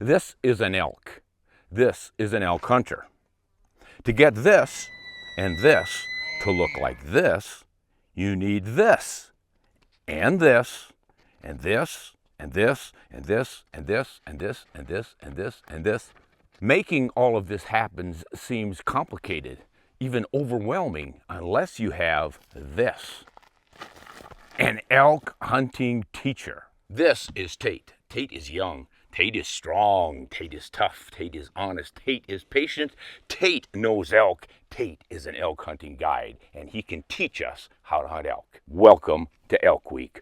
This is an elk. This is an elk hunter. To get this and this to look like this, you need this, and this, and this, and this, and this, and this, and this, and this, and this, and this. Making all of this happen seems complicated, even overwhelming, unless you have this. An elk hunting teacher. This is Tate. Tate is young. Tate is strong. Tate is tough. Tate is honest. Tate is patient. Tate knows elk. Tate is an elk hunting guide, and he can teach us how to hunt elk. Welcome to Elk Week.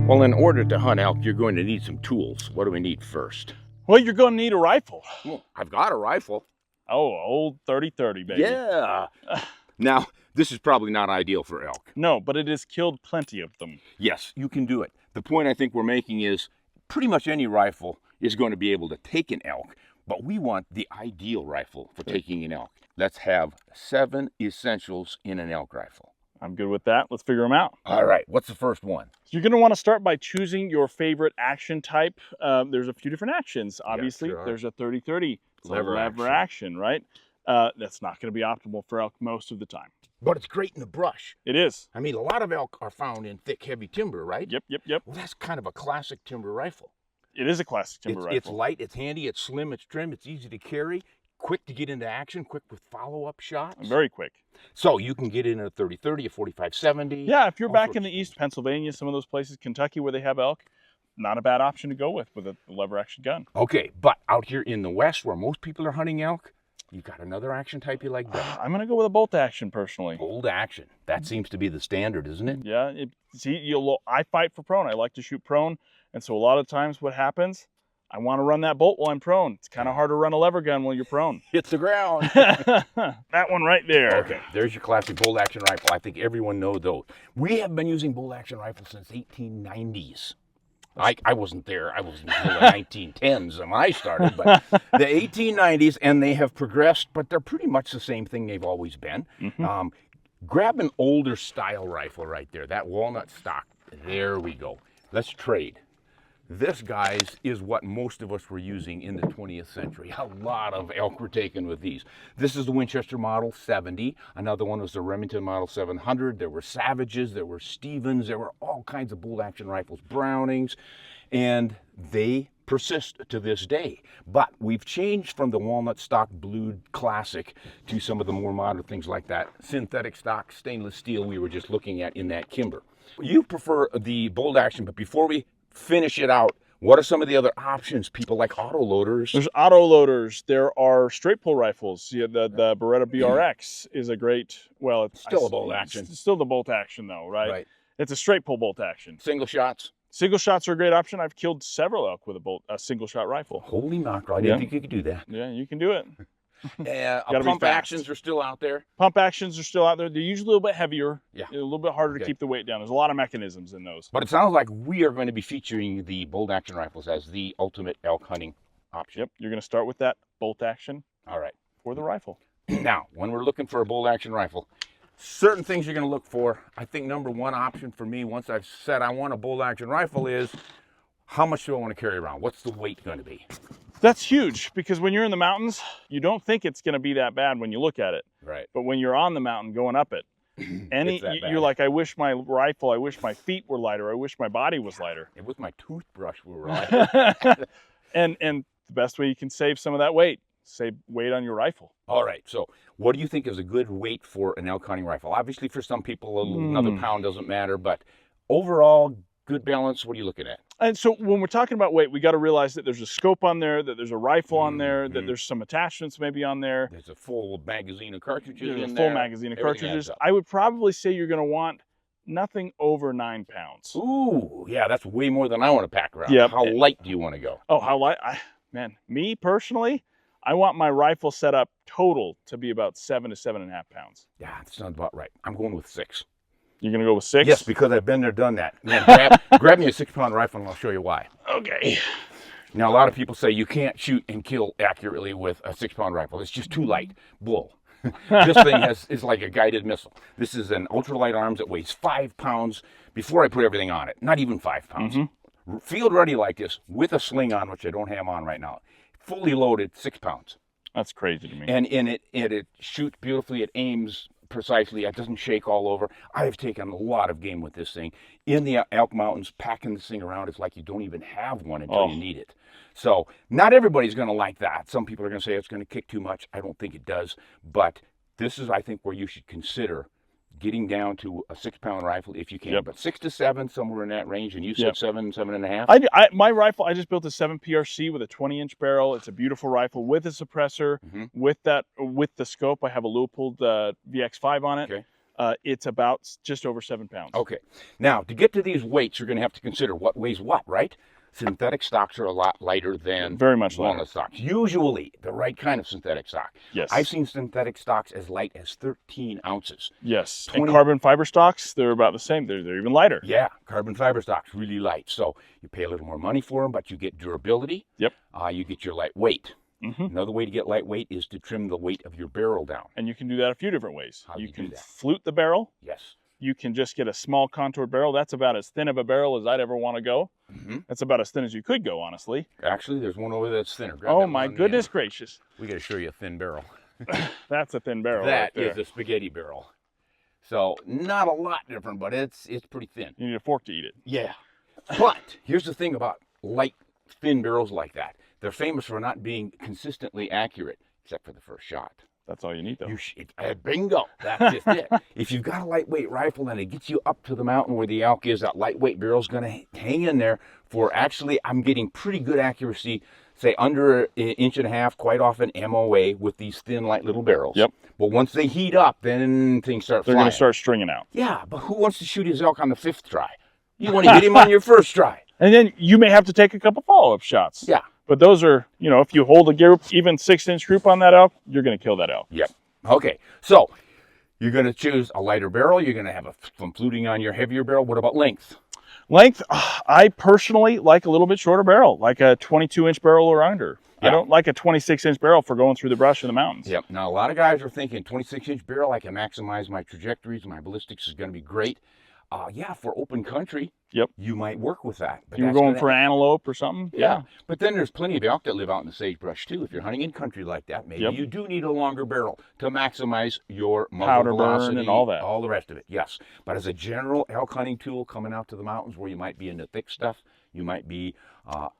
Well, in order to hunt elk, you're going to need some tools. What do we need first? Well, you're going to need a rifle. Well, I've got a rifle. Oh, old 30-30, baby. Yeah. Now, this is probably not ideal for elk. No, but it has killed plenty of them. Yes, you can do it. The point I think we're making is pretty much any rifle is going to be able to take an elk, but we want the ideal rifle for taking an elk. Let's have 7 essentials in an elk rifle. I'm good with that. Let's figure them out. All right, what's the first one? You're going to want to start by choosing your favorite action type. There's a few different actions. Obviously, sure. There's a 30-30. It's a Lever action, right? That's not going to be optimal for elk most of the time. But it's great in the brush. It is. I mean, a lot of elk are found in thick, heavy timber, right? Yep. Well, that's kind of a classic timber rifle. It is a classic timber rifle. It's light, it's handy, it's slim, it's trim, it's easy to carry, quick to get into action, quick with follow-up shots. Very quick. So you can get in a 30-30, a 45-70. Yeah, if you're back in the East, Pennsylvania, some of those places, Kentucky, where they have elk, not a bad option to go with a lever action gun. Okay, but out here in the West, where most people are hunting elk, you got another action type you like better? I'm going to go with a bolt action, personally. Bolt action. That seems to be the standard, isn't it? Yeah. I fight for prone. I like to shoot prone. And so a lot of times what happens, I want to run that bolt while I'm prone. It's kind of hard to run a lever gun while you're prone. Hits the ground. That one right there. Okay, there's your classic bolt action rifle. I think everyone knows those. We have been using bolt action rifles since 1890s. I wasn't there. I was in the 1910s when I started, but the 1890s, and they have progressed, but they're pretty much the same thing they've always been. Mm-hmm. Grab an older style rifle right there, that walnut stock. There we go. Let's trade. This, guys, is what most of us were using in the 20th century. A lot of elk were taken with these. This is the Winchester Model 70. Another one was the Remington Model 700. There were Savages, there were Stevens, there were all kinds of bolt action rifles, Brownings, and they persist to this day. But we've changed from the walnut stock blued classic to some of the more modern things like that synthetic stock stainless steel we were just looking at in that Kimber. You prefer the bolt action, but before we finish it out, what are some of the other options? People like auto loaders. There's auto loaders. There are straight pull rifles. Yeah, the Beretta BRX is a great, well, it's still a bolt action. It's still the bolt action though, right? It's a straight pull bolt action. Single shots. Single shots are a great option. I've killed several elk with a single shot rifle. Holy mackerel! I didn't think you could do that. Yeah, you can do it. Pump actions are still out there. Pump actions are still out there. They're usually a little bit heavier. Yeah. A little bit harder to keep the weight down. There's a lot of mechanisms in those. But it sounds like we are going to be featuring the bolt action rifles as the ultimate elk hunting option. Yep. You're going to start with that bolt action. All right. For the rifle. Now, when we're looking for a bolt action rifle, certain things you're going to look for. I think number one option for me, once I've said I want a bolt action rifle, is how much do I want to carry around? What's the weight going to be? That's huge, because when you're in the mountains, you don't think it's going to be that bad when you look at it. Right. But when you're on the mountain going up it, you're like, I wish my rifle, I wish my feet were lighter, I wish my body was lighter. It was my toothbrush we were lighter. and the best way you can save some of that weight, save weight on your rifle. All right. So what do you think is a good weight for an elk hunting rifle? Obviously, for some people, another pound doesn't matter, but overall, good balance, what are you looking at? And so when we're talking about weight, we got to realize that there's a scope on there, that there's a rifle on there, that there's some attachments maybe on there. There's a full magazine of cartridges There's in a there. full magazine of cartridges. I would probably say you're going to want nothing over 9 pounds. Ooh, yeah, that's way more than I want to pack around. Yep. How light do you want to go? Oh, how light? Me personally, I want my rifle setup total to be about 7 to 7.5 pounds. Yeah, that sounds about right. I'm going with 6. You're going to go with 6? Yes, because I've been there, done that. Man, grab me a 6-pound rifle and I'll show you why. Okay. Now, a lot of people say you can't shoot and kill accurately with a 6-pound rifle. It's just too light. Bull. This thing is like a guided missile. This is an ultralight arms that weighs 5 pounds before I put everything on it. Not even 5 pounds. field ready like this with a sling on, which I don't have on right now, fully loaded, 6 pounds. That's crazy to me. And it shoots beautifully. It aims precisely. It doesn't shake all over. I have taken a lot of game with this thing in the elk mountains. Packing this thing around, it's like you don't even have one until you need it. So not everybody's going to like that. Some people are going to say it's going to kick too much. I don't think it does. But this is, I think, where you should consider getting down to a 6-pound rifle if you can. But 6 to 7, somewhere in that range. And you said 7, 7.5. My rifle, I just built a 7 PRC with a 20-inch barrel. It's a beautiful rifle with a suppressor. With the scope, I have a Leupold VX5 on it. Okay. It's about just over 7 pounds. Okay. Now, to get to these weights, you're going to have to consider what weighs what, right? Synthetic stocks are a lot lighter than very much walnut stocks. Usually, the right kind of synthetic stock. Yes. I've seen synthetic stocks as light as 13 ounces. Yes. And carbon fiber stocks, they're about the same. They're even lighter. Yeah, carbon fiber stocks, really light. So you pay a little more money for them, but you get durability. Yep. You get your lightweight. Another way to get lightweight is to trim the weight of your barrel down. And you can do that a few different ways. How do you can do that? flute the barrel. Yes. You can just get a small contoured barrel. That's about as thin of a barrel as I'd ever want to go. That's about as thin as you could go, honestly. Actually, there's one over there that's thinner. Oh, my goodness gracious. We got to show you a thin barrel. That's a thin barrel. That right is a spaghetti barrel. So not a lot different, but it's pretty thin. You need a fork to eat it. Yeah. But here's the thing about light, thin barrels like that. They're famous for not being consistently accurate, except for the first shot. That's all you need, though. Bingo. That's just it. If you've got a lightweight rifle and it gets you up to the mountain where the elk is, that lightweight barrel's going to hang in there for actually, I'm getting pretty good accuracy, say under an inch and a half, quite often MOA with these thin, light little barrels. Yep. But once they heat up, then things start flying. They're going to start stringing out. Yeah, but who wants to shoot his elk on the 5th try? You want to hit him on your first try. And then you may have to take a couple follow-up shots. Yeah. But those are, if you hold a group, even 6-inch group on that elk, you're going to kill that elk. Yep. Okay. So you're going to choose a lighter barrel. You're going to have some fluting on your heavier barrel. What about length? Length, I personally like a little bit shorter barrel, like a 22-inch barrel or under. Yeah. I don't like a 26-inch barrel for going through the brush in the mountains. Yep. Now, a lot of guys are thinking 26-inch barrel, I can maximize my trajectories. My ballistics is going to be great. Yeah, for open country, you might work with that. But you're going for antelope or something? Yeah. But then there's plenty of elk that live out in the sagebrush, too. If you're hunting in country like that, maybe you do need a longer barrel to maximize your muzzle powder velocity, burn and all that. All the rest of it, yes. But as a general elk hunting tool coming out to the mountains where you might be into thick stuff, you might be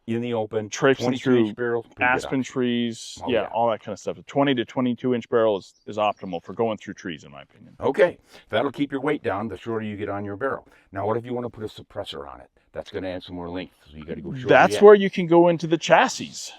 in the open, traipsing through barrel, aspen trees, all that kind of stuff. A 20 to 22-inch barrel is optimal for going through trees, in my opinion. Okay, that'll keep your weight down the shorter you get on your barrel. Now, what if you want to put a suppressor on it? That's going to add some more length, so you got to go shorter. That's where you can go into the chassis.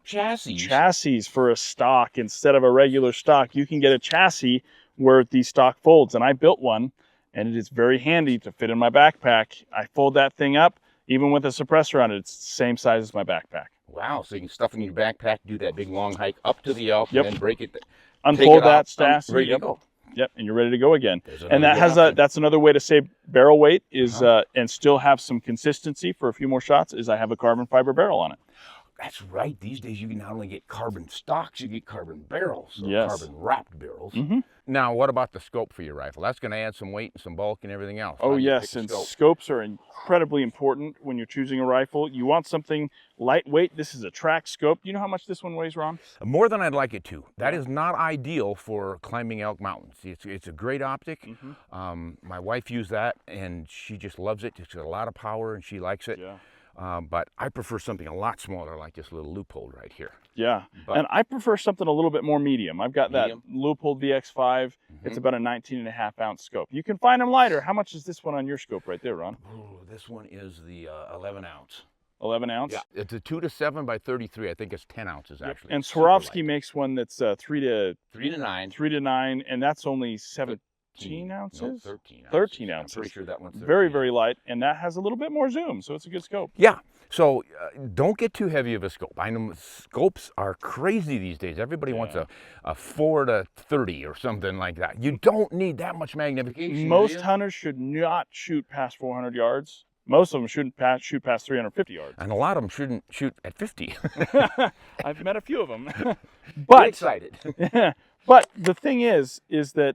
Chassis for a stock instead of a regular stock. You can get a chassis where the stock folds, and I built one, and it is very handy to fit in my backpack. I fold that thing up. Even with a suppressor on it, it's the same size as my backpack. Wow, so you can stuff it in your backpack, do that big long hike up to the elk, and then break it. Unfold that chassis. Ready to go. Yep, and you're ready to go again. And that's another way to save barrel weight is and still have some consistency for a few more shots is I have a carbon fiber barrel on it. That's right. These days you can not only get carbon stocks, you get carbon barrels, carbon wrapped barrels. Now, what about the scope for your rifle? That's going to add some weight and some bulk and everything else. Oh, yes, and scopes are incredibly important when you're choosing a rifle. You want something lightweight. This is a track scope. Do you know how much this one weighs, Ron? More than I'd like it to. That is not ideal for climbing elk mountains. It's a great optic. My wife used that, and she just loves it. It's got a lot of power, and she likes it. Yeah. But I prefer something a lot smaller like this little Leupold right here. Yeah, and I prefer something a little bit more medium. I've got that Leupold VX5. It's about a 19.5-ounce scope. You can find them lighter. How much is this one on your scope right there, Ron? Oh, this one is the 11-ounce. 11 ounce? Yeah, it's a 2 to 7 by 33. I think it's 10 ounces actually. And Swarovski makes one that's 3 to 9. 3 to 9, and that's only 17 ounces? No, 13 ounces. 13 ounces. I'm pretty sure that one's 13. Very, very light, and that has a little bit more zoom, so it's a good scope. Yeah, so don't get too heavy of a scope. I know scopes are crazy these days. Everybody wants a 4 to 30 or something like that. You don't need that much magnification. Most hunters should not shoot past 400 yards. Most of them shouldn't shoot past 350 yards. And a lot of them shouldn't shoot at 50. I've met a few of them. Get excited. But the thing is that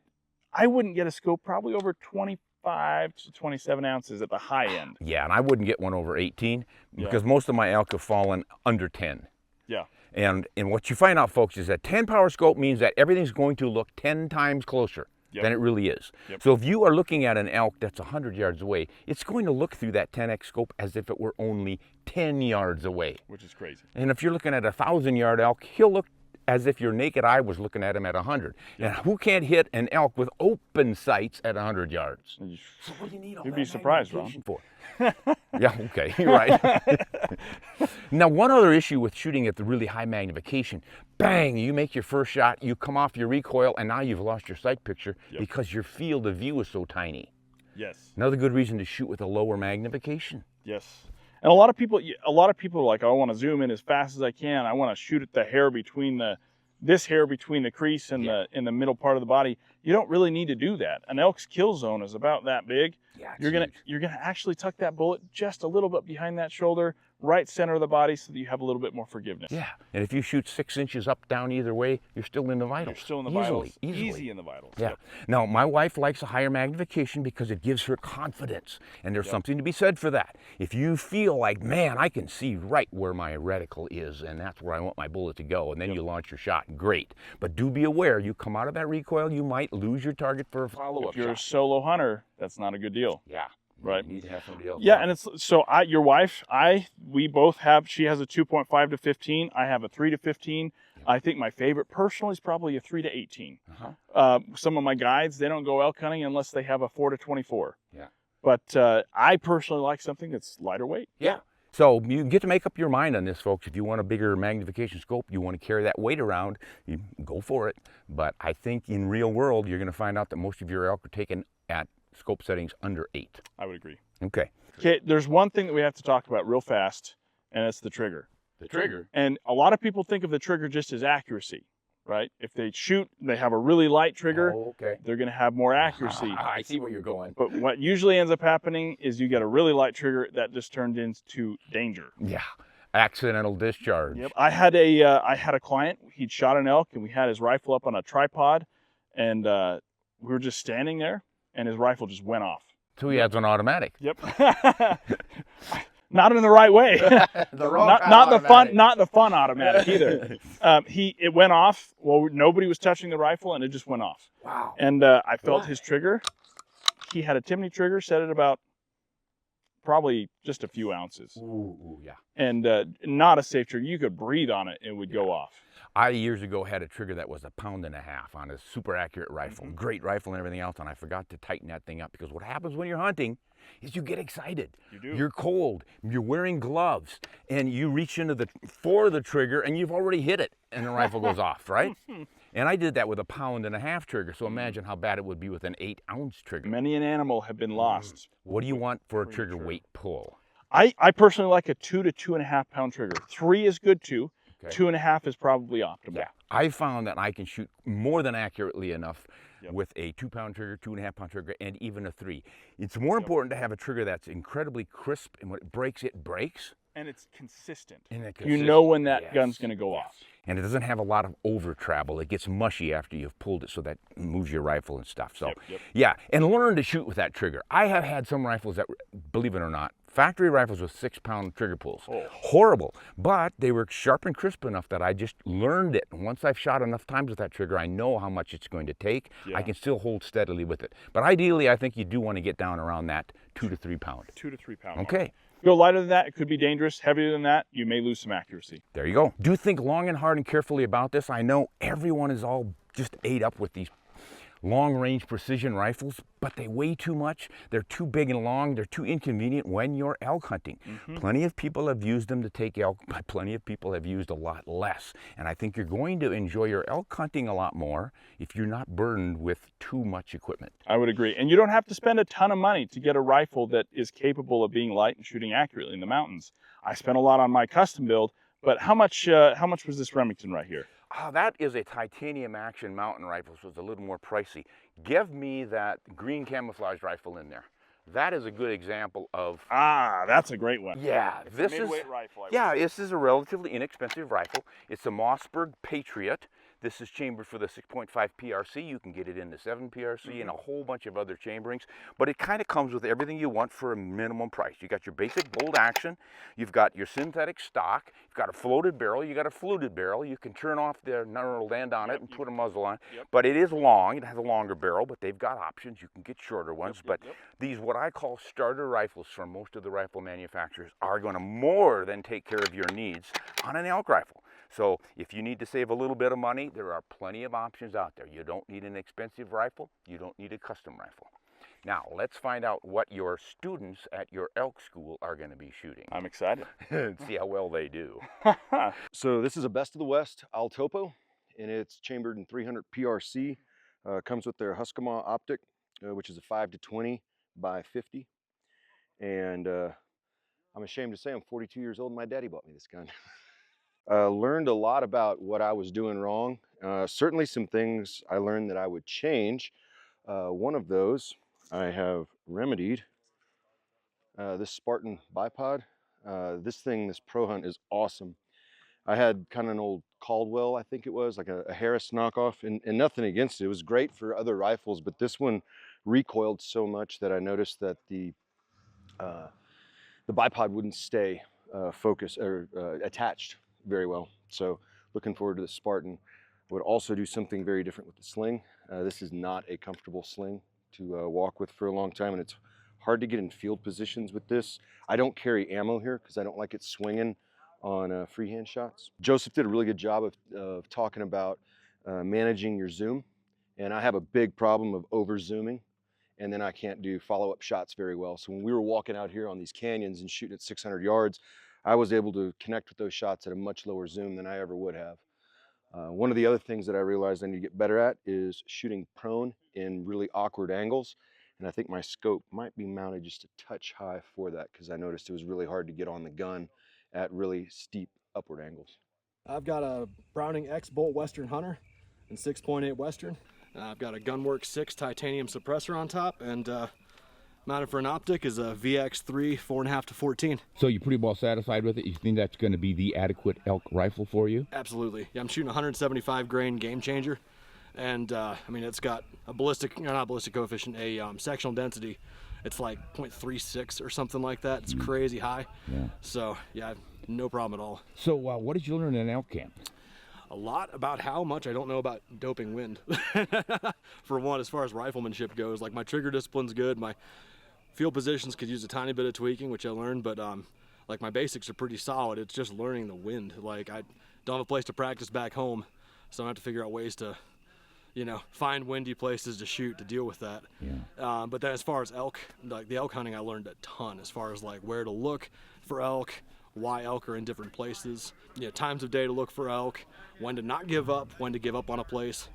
I wouldn't get a scope probably over 20 25 to 27 ounces at the high end. Yeah, and I wouldn't get one over 18 because most of my elk have fallen under 10. Yeah. And what you find out, folks, is that 10 power scope means that everything's going to look 10 times closer than it really is. So if you are looking at an elk that's 100 yards away, it's going to look through that 10x scope as if it were only 10 yards away. Which is crazy. And if you're looking at a 1,000-yard elk, he'll look as if your naked eye was looking at him at 100. And who can't hit an elk with open sights at 100 yards? So what do you need all You'd that be surprised, Ron. magnification for? Yeah, okay, you're right. Now, one other issue with shooting at the really high magnification, bang, you make your first shot, you come off your recoil, and now you've lost your sight picture because your field of view is so tiny. Yes. Another good reason to shoot with a lower magnification. Yes. And a lot of people are like, I want to zoom in as fast as I can. I want to shoot at the hair between this hair between the crease and the middle part of the body. You don't really need to do that. An elk's kill zone is about that big. Yeah, you're gonna actually tuck that bullet just a little bit behind that shoulder, right center of the body, so that you have a little bit more forgiveness. Yeah, and if you shoot 6 inches up, down, either way, you're still in the vitals. You're still in the vitals. Easily. Easy in the vitals. Yeah. Now, my wife likes a higher magnification because it gives her confidence, and there's something to be said for that. If you feel like, man, I can see right where my reticle is, and that's where I want my bullet to go, and then you launch your shot, great. But do be aware, you come out of that recoil, you might lose your target for a follow-up If you're shot. a solo hunter, that's not a good deal. Yeah. Right. You need to have somebody else. Yeah, and it's so your wife, we both have. She has a 2.5 to 15. I have a 3 to 15. I think my favorite personally is probably a 3 to 18. Some of my guides, they don't go elk hunting unless they have a 4 to 24. Yeah. But I personally like something that's lighter weight. Yeah. So you get to make up your mind on this, folks. If you want a bigger magnification scope, you want to carry that weight around, you go for it. But I think in real world, you're going to find out that most of your elk are taken at scope settings under 8. I would agree. Okay. Okay, there's one thing that we have to talk about real fast, and it's the trigger. The trigger? And a lot of people think of the trigger just as accuracy, right? If they shoot, they have a really light trigger, they're going to have more accuracy. I see where you're going. But what usually ends up happening is you get a really light trigger that just turned into danger. Yeah. Accidental discharge. Yep. I had a client, he'd shot an elk, and we had his rifle up on a tripod, and we were just standing there, and his rifle just went off. So he has an automatic. Yep. Not in the right way. The wrong not the fun automatic either. It went off. Well, nobody was touching the rifle, and it just went off. Wow. And I felt his trigger. He had a Timney trigger set at about probably just a few ounces. Ooh, yeah. And not a safe trigger. You could breathe on it, and it would go off. I years ago had a trigger that was 1.5 pounds on a super accurate rifle, great rifle and everything else, and I forgot to tighten that thing up because what happens when you're hunting is you get excited. You do. You're cold, you're wearing gloves, and you reach into for the trigger and you've already hit it and the rifle goes off, right? And I did that with a 1.5 pound trigger, so imagine how bad it would be with an 8-ounce trigger. Many an animal have been lost. What do you want for a trigger weight pull? I personally like a 2 to 2.5 pound trigger. 3 is good too. 2.5 is probably optimal. Yeah, I found that I can shoot more than accurately enough with a 2-pound trigger, 2.5 pound trigger, and even a 3. It's more important to have a trigger that's incredibly crisp, and when it breaks, And it's consistent. You know when that gun's going to go off. And it doesn't have a lot of over travel. It gets mushy after you've pulled it, so that moves your rifle and stuff. So, yeah, and learn to shoot with that trigger. I have had some rifles that, believe it or not, factory rifles with 6-pound trigger pulls. Horrible. But they were sharp and crisp enough that I just learned it. And once I've shot enough times with that trigger, I know how much it's going to take. I can still hold steadily with it. But ideally, I think you do want to get down around that 2 to 3 pound. 2 to 3 pound. Okay. Go lighter than that, it could be dangerous. Heavier than that, you may lose some accuracy. There you go. Do think long and hard and carefully about this. I know everyone is all just ate up with these long-range precision rifles, but they weigh too much. They're too big and long. They're too inconvenient when you're elk hunting. Plenty of people have used them to take elk, but plenty of people have used a lot less. And I think you're going to enjoy your elk hunting a lot more if you're not burdened with too much equipment. I would agree. And you don't have to spend a ton of money to get a rifle that is capable of being light and shooting accurately in the mountains. I spent a lot on my custom build, but how much was this Remington right here? That is a titanium action mountain rifle, so it's a little more pricey. Give me that green camouflage rifle in there. That is a good example of... that's a great one. Yeah, this is a midweight rifle. This is a relatively inexpensive rifle. It's a Mossberg Patriot. This is chambered for the 6.5 PRC. You can get it in the 7 PRC and a whole bunch of other chamberings, but it kind of comes with everything you want for a minimum price. You got your basic bolt action, you've got your synthetic stock, you've got a floated barrel, you got a fluted barrel. You can turn off the knurled end on it and put a muzzle on. But it is long. It has a longer barrel, but they've got options. You can get shorter ones. But these, what I call starter rifles from most of the rifle manufacturers, are going to more than take care of your needs on an elk rifle. So if you need to save a little bit of money, there are plenty of options out there. You don't need an expensive rifle. You don't need a custom rifle. Now, let's find out what your students at your elk school are going to be shooting. I'm excited. See how well they do. So this is a Best of the West Al Topo, and it's chambered in 300 PRC. Comes with their Huskamaw optic, which is a 5-20 by 50. And I'm ashamed to say I'm 42 years old and my daddy bought me this gun. Learned a lot about what I was doing wrong. Certainly some things I learned that I would change. One of those I have remedied. This Spartan bipod. This Pro Hunt is awesome. I had kind of an old Caldwell, I think it was, like a Harris knockoff, and nothing against it. It was great for other rifles, but this one recoiled so much that I noticed that the bipod wouldn't stay focused or attached very well. So looking forward to the Spartan. I would also do something very different with the sling. This is not a comfortable sling to walk with for a long time, and it's hard to get in field positions with this. I don't carry ammo here because I don't like it swinging on freehand shots. Joseph did a really good job of talking about managing your zoom, and I have a big problem of over zooming, and then I can't do follow-up shots very well. So when we were walking out here on these canyons and shooting at 600 yards, I was able to connect with those shots at a much lower zoom than I ever would have. One of the other things that I realized I need to get better at is shooting prone in really awkward angles. And I think my scope might be mounted just a touch high for that, because I noticed it was really hard to get on the gun at really steep upward angles. I've got a Browning X Bolt Western Hunter and 6.8 Western. I've got a Gunworks 6 titanium suppressor on top, and mounted for an optic is a VX3 4.5-14. So you're pretty well satisfied with it? You think that's going to be the adequate elk rifle for you? Absolutely. Yeah, I'm shooting a 175 grain Game Changer, and I mean, it's got a not ballistic coefficient, a sectional density. It's like 0.36 or something like that. It's crazy high. Yeah. So yeah, no problem at all. So what did you learn in elk camp? A lot about how much I don't know about doping wind. For one, as far as riflemanship goes, like my trigger discipline's good, my field positions could use a tiny bit of tweaking, which I learned, but like my basics are pretty solid. It's just learning the wind. Like I don't have a place to practice back home, so I have to figure out ways to, you know, find windy places to shoot to deal with that. Yeah. But then as far as elk, like the elk hunting, I learned a ton as far as like where to look for elk, why elk are in different places, you know, times of day to look for elk, when to not give up, when to give up on a place.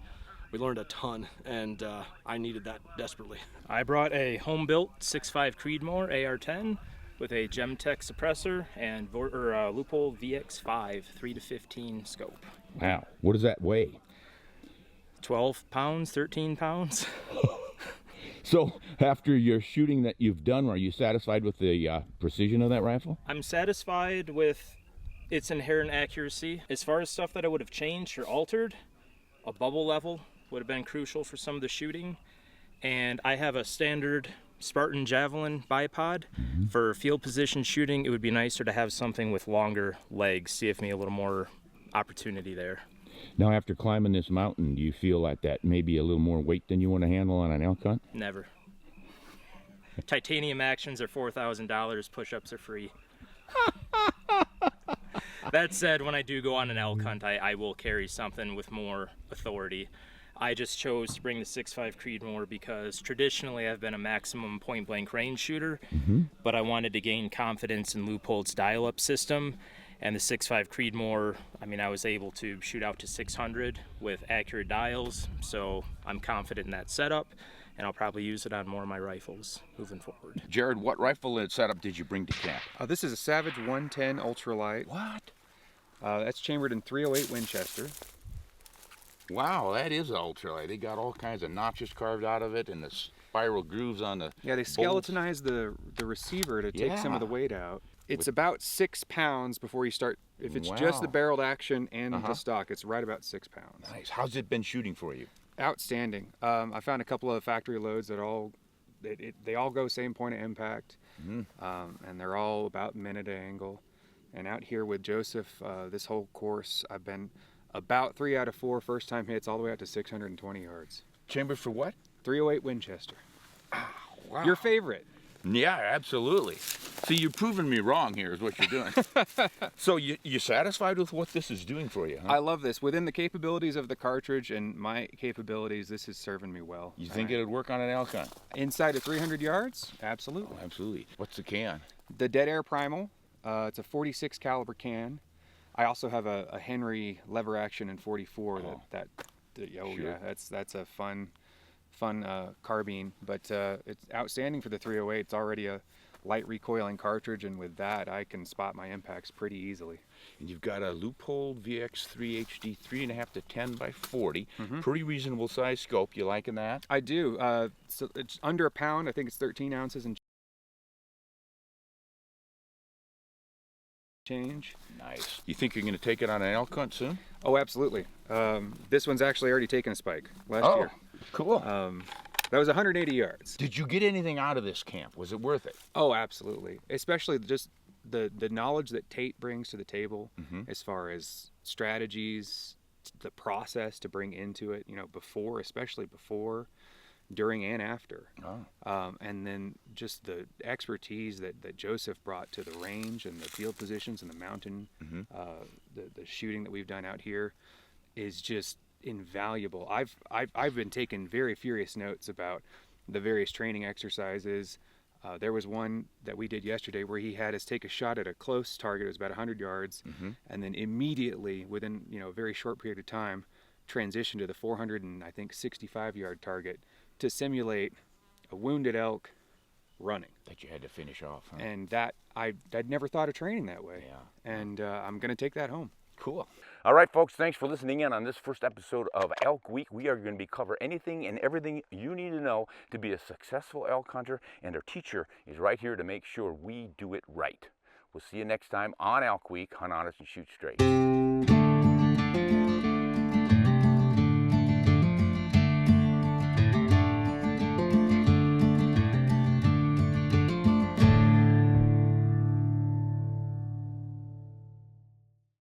We learned a ton, and I needed that desperately. I brought a home-built 6.5 Creedmoor AR-10 with a Gemtech suppressor and Loophole VX5 3-15 scope. Wow, what does that weigh? 12 pounds, 13 pounds. So after your shooting that you've done, are you satisfied with the precision of that rifle? I'm satisfied with its inherent accuracy. As far as stuff that I would have changed or altered, a bubble level would have been crucial for some of the shooting. And I have a standard Spartan Javelin bipod. For field position shooting, it would be nicer to have something with longer legs, give me a little more opportunity there. Now, after climbing this mountain, do you feel like that maybe a little more weight than you want to handle on an elk hunt? Never. Titanium actions are $4,000, push-ups are free. That said, when I do go on an elk hunt, I will carry something with more authority. I just chose to bring the 6.5 Creedmoor because traditionally I've been a maximum point-blank range shooter, but I wanted to gain confidence in Leupold's dial-up system. And the 6.5 Creedmoor, I mean, I was able to shoot out to 600 with accurate dials, so I'm confident in that setup, and I'll probably use it on more of my rifles moving forward. Jared, what rifle and setup did you bring to camp? This is a Savage 110 Ultralight. What? That's chambered in 308 Winchester. Wow, that is ultralight. They got all kinds of notches carved out of it and the spiral grooves on the Yeah, they skeletonized the receiver to take some of the weight out. It's about 6 pounds before you start. If it's just the Wow. barreled action and the stock, it's right about 6 pounds. Nice. How's it been shooting for you? Outstanding. I found a couple of factory loads that they all go same point of impact, and they're all about minute angle. And out here with Joseph, this whole course, I've been about 3 out of 4 first time hits, all the way out to 620 yards. Chambered for what? 308 Winchester. Wow. Your favorite. Yeah, absolutely. See, you've proven me wrong here is what you're doing. So you satisfied with what this is doing for you, huh? I love this. Within the capabilities of the cartridge and my capabilities, this is serving me well. You think it'd work on an elk hunt? Inside of 300 yards? Absolutely. Oh, absolutely. What's the can? The Dead Air Primal. It's a 46 caliber can. I also have a Henry lever action in 44. Oh. Sure. Sure. Yeah, that's a fun carbine, but it's outstanding for the 308. It's already a light recoiling cartridge, and with that I can spot my impacts pretty easily. And you've got a Loophole VX3 HD 3.5 to 10 by 40. Pretty reasonable size scope. You liking that? I do. So it's under a pound. I think it's 13 ounces and change. Nice. You think you're going to take it on an elk hunt soon? Oh, absolutely. This one's actually already taken a spike last year. Cool. That was 180 yards. Did you get anything out of this camp? Was it worth it? Oh, absolutely. Especially just the knowledge that Tate brings to the table, as far as strategies, the process to bring into it, especially before, during, and after. And then just the expertise that Joseph brought to the range and the field positions and the mountain, the shooting that we've done out here is just invaluable. I've been taking very furious notes about the various training exercises. There was one that we did yesterday where he had us take a shot at a close target. It was about 100 yards, and then immediately, within a very short period of time, transition to the 465-yard target to simulate a wounded elk running. That you had to finish off, huh? And that I'd never thought of training that way. Yeah. And I'm going to take that home. Cool. All right, folks, thanks for listening in on this first episode of Elk Week. We are going to be covering anything and everything you need to know to be a successful elk hunter, and our teacher is right here to make sure we do it right. We'll see you next time on Elk Week. Hunt honest and shoot straight.